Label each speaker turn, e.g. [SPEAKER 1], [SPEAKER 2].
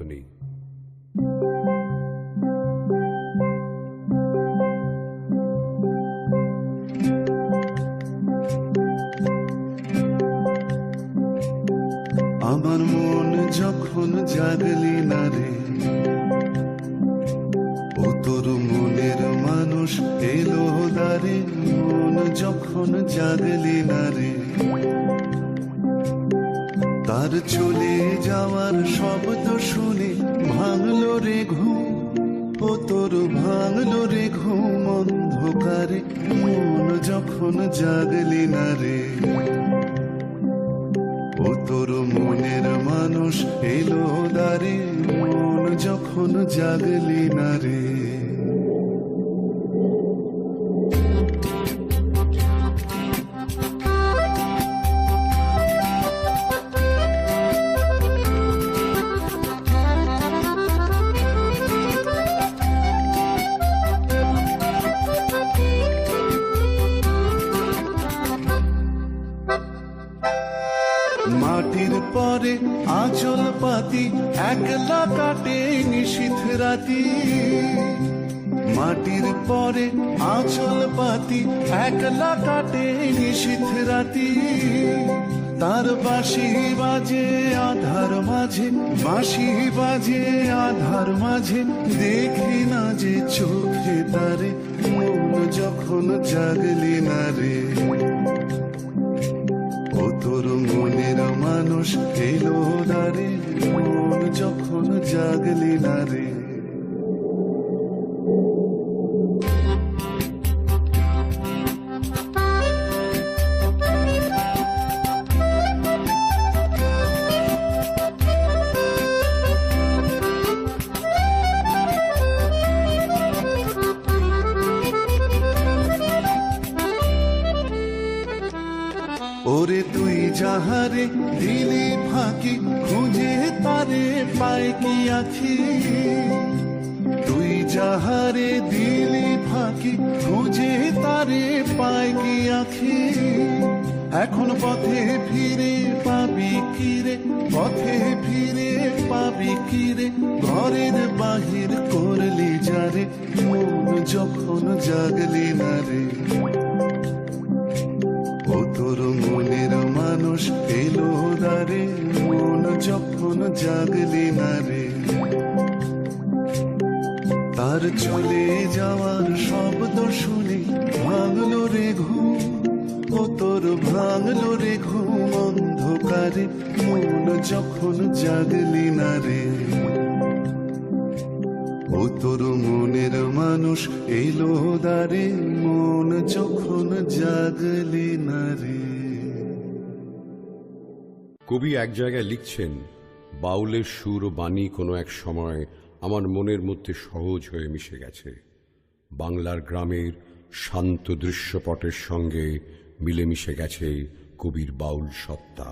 [SPEAKER 1] ধ্বনি।
[SPEAKER 2] আমার মন যখন জাগলি না রে, ও তোর মনের মানুষ এলো দারে। মন যখন জাগলি না রে, তার চলে যাওয়ার শব্দ শুনে ভাঙলো রে ঘুম। ও তোর ভাঙলো রে ঘুম অন্ধকারে। মন যখন জাগলি না রে, ও তোর মনের মানুষ এলো দারে। মন যখন জাগলি না রে। মাটির পরে আঁচল পাতি একলা কাটে নিশীথ রাতি। মাটির পরে আঁচল পাতি একলা কাটে নিশীথ রাতি। তার বাঁশি বাজে আধার মাঝে, বাঁশি বাজে আধার মাঝে। দেখি না যে চোখে তারে। মন যখন জাগলি না রে, ও তোর মনের মানুষ এলো দারে। মন যখন জাগলি না রে। ওরে তুই যাহারে দিলি ফাঁকি, খুঁজে তারে পায় কি আখি। তুই যাহারে দিলি ফাঁকি, খুঁজে তারে পায় কি আখি। এখন পথে ফিরে পাবি কিরে, পথে ফিরে পাবি কিরে। ঘরের বাহির করলি যারে। মন যখন জাগলি না রে, ও তোর মনের মানুষ এলো দারে। মন যখন জাগলি না রে, তার চলে যাওয়ার শব্দ শুনে ভাঙলো রে ঘুম। ও তোর ভাঙলো রে ঘুম অন্ধকারে। মন যখন জাগলি না রে, ও তোর মনের মানুষ এলো দারে। মন যখন জাগলি না রে।
[SPEAKER 1] কবি এক জায়গায় লিখছেন, বাউলের সুর ও বাণী কোনো এক সময় আমার মনের মধ্যে সহজ হয়ে মিশে গেছে। বাংলার গ্রামের শান্ত দৃশ্যপটের সঙ্গে মিলেমিশে গেছে কবির বাউল সত্তা।